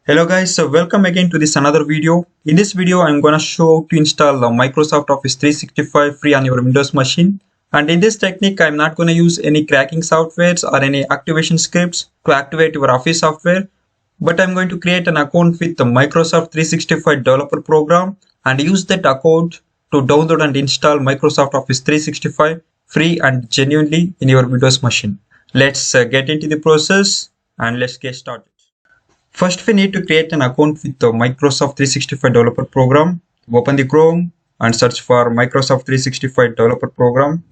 Hello guys, so welcome again to this another video. In this video, I'm gonna show how to install Microsoft Office 365 free on your Windows machine. And in this technique, I'm not gonna use any cracking softwares or any activation scripts to activate your Office software, but I'm going to create an account with the Microsoft 365 developer program and use that account to download and install Microsoft Office 365 free and genuinely in your Windows machine. Let's get into the process and let's get started. First, we need to create an account with the Microsoft 365 developer program. Open the Chrome and search for Microsoft 365 developer program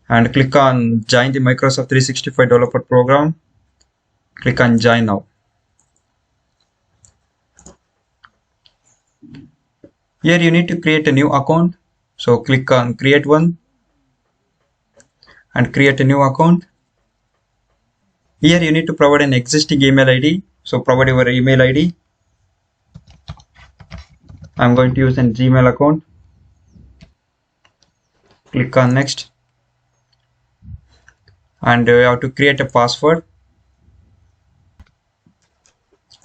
and click on join the Microsoft 365 developer program. Click on join now. Here you need to create a new account. So click on create one and create a new account. Here you need to provide an existing email ID. So provide your email ID. I'm going to use a Gmail account. Click on next. And you have to create a password.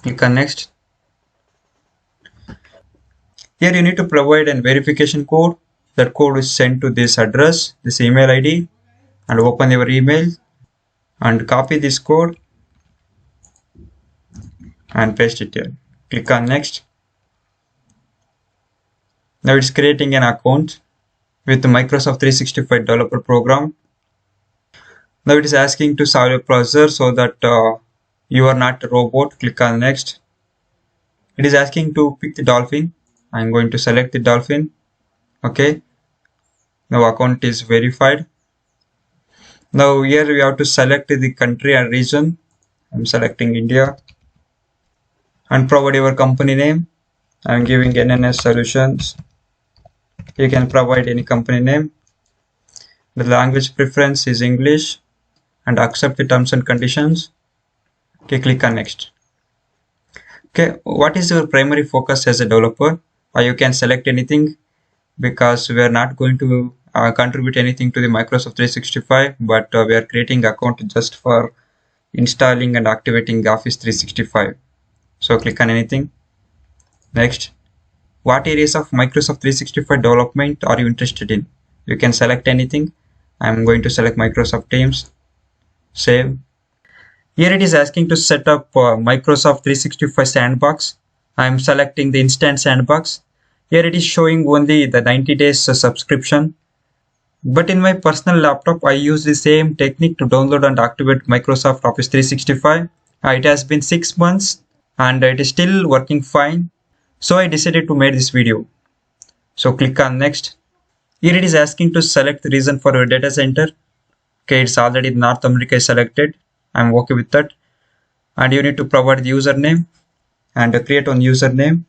Click on next. Here you need to provide a verification code. That code is sent to this address, this email ID, and open your email and copy this code and paste it here. Click on next. Now it's creating an account with the Microsoft 365 developer program. Now it is asking to solve a procedure so that you are not a robot. Click on next. It is asking to pick the dolphin. I'm going to select the dolphin. Okay. Now account is verified. Now here we have to select the country and region. I'm selecting India. And provide your company name. I'm giving NNS Solutions. You can provide any company name. The language preference is English and accept the terms and conditions. Okay, click on next. Okay, what is your primary focus as a developer? You can select anything because we are not going to contribute anything to the Microsoft 365, but we are creating account just for installing and activating Office 365. So click on anything. Next. What areas of Microsoft 365 development are you interested in? You can select anything. I'm going to select Microsoft Teams. Save. Here it is asking to set up Microsoft 365 sandbox. I'm selecting the instant sandbox. Here it is showing only the 90 days subscription. But in my personal laptop, I use the same technique to download and activate Microsoft Office 365. It has been 6 months and it is still working fine. So I decided to make this video. So click on next. Here it is asking to select the region for your data center. Okay, it's already North America selected. I'm okay with that. And you need to provide the username and create one username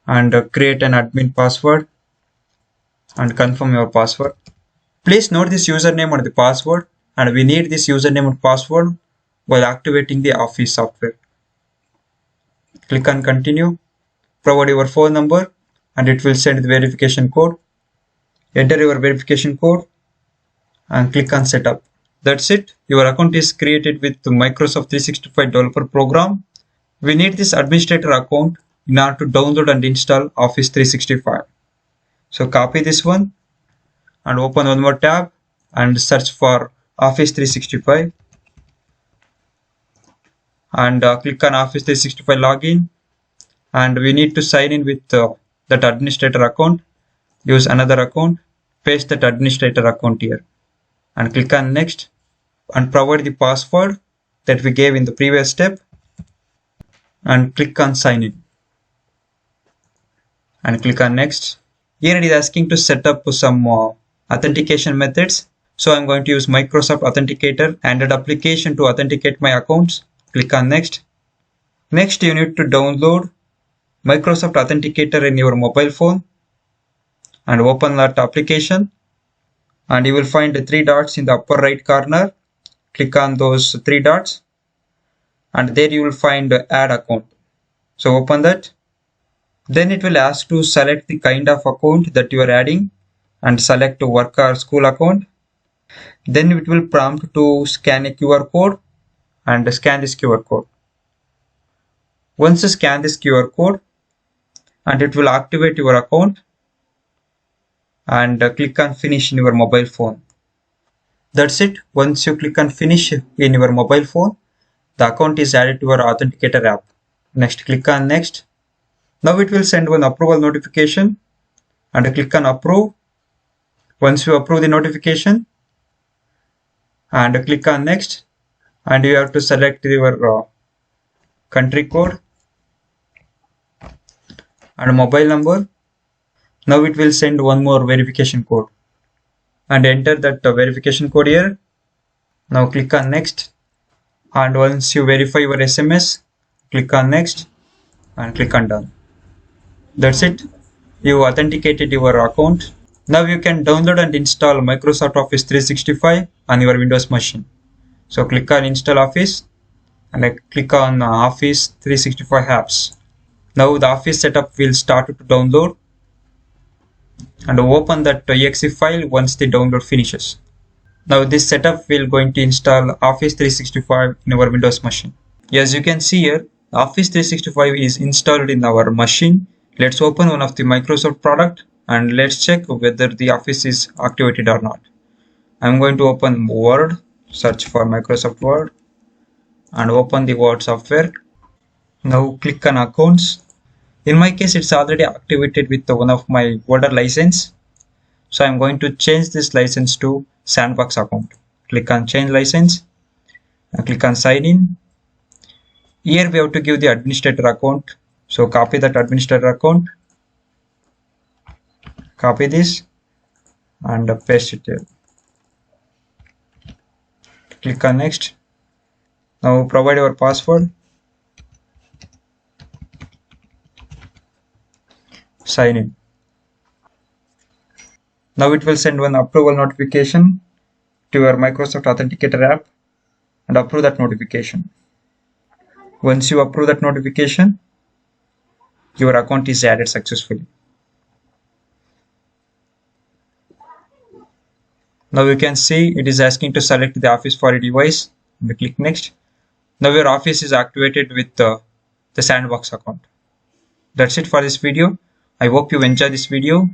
and create an admin password and confirm your password. Please note this username and the password, and we need this username and password while activating the Office software. Click on continue. Provide your phone number and it will send the verification code. Enter your verification code and click on setup. That's it. Your account is created with the Microsoft 365 developer program. We need this administrator account in order to download and install Office 365. So copy this one and open one more tab and search for Office 365 and click on Office 365 login, and we need to sign in with that administrator account. Use another account, paste that administrator account here and click on next and provide the password that we gave in the previous step and click on sign in and click on next. Here it is asking to set up some authentication methods. So I'm going to use Microsoft Authenticator and an application to authenticate my accounts. Click on next. Next, you need to download Microsoft Authenticator in your mobile phone and open that application. And you will find the 3 dots in the upper right corner. Click on those 3 dots and there you will find add account. So open that. Then it will ask to select the kind of account that you are adding and select work or school account. Then it will prompt to scan a QR code and scan this QR code. Once you scan this QR code, and it will activate your account, and click on finish in your mobile phone. That's it. Once you click on finish in your mobile phone, the account is added to your Authenticator app. Next, click on next. Now it will send one approval notification, and click on approve. Once you approve the notification, and click on next, and you have to select your country code and mobile number. Now it will send one more verification code, and enter that verification code here. Now click on next, and once you verify your SMS, click on next and click on done. That's it. You authenticated your account. Now you can download and install Microsoft Office 365 on your Windows machine. So click on install Office, and click on Office 365 apps. Now the Office setup will start to download, and open that exe file once the download finishes. Now this setup will going to install Office 365 in our Windows machine. As you can see here, Office 365 is installed in our machine. Let's open one of the Microsoft product and let's check whether the Office is activated or not. I'm going to open Word, search for Microsoft Word, and open the Word software. Now click on accounts. In my case, it's already activated with one of my older license. So I'm going to change this license to Sandbox account. Click on change license and click on sign in. Here we have to give the administrator account. So copy that administrator account. Copy this and paste it here. Click on next. Now provide your password. Sign in. Now it will send one approval notification to your Microsoft Authenticator app and approve that notification. Once you approve that notification, your account is added successfully. Now you can see it is asking to select the Office for a device, and click next. Now your Office is activated with the Sandbox account. That's it for this video. I hope you enjoyed this video.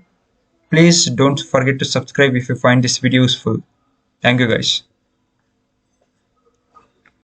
Please don't forget to subscribe if you find this video useful. Thank you guys.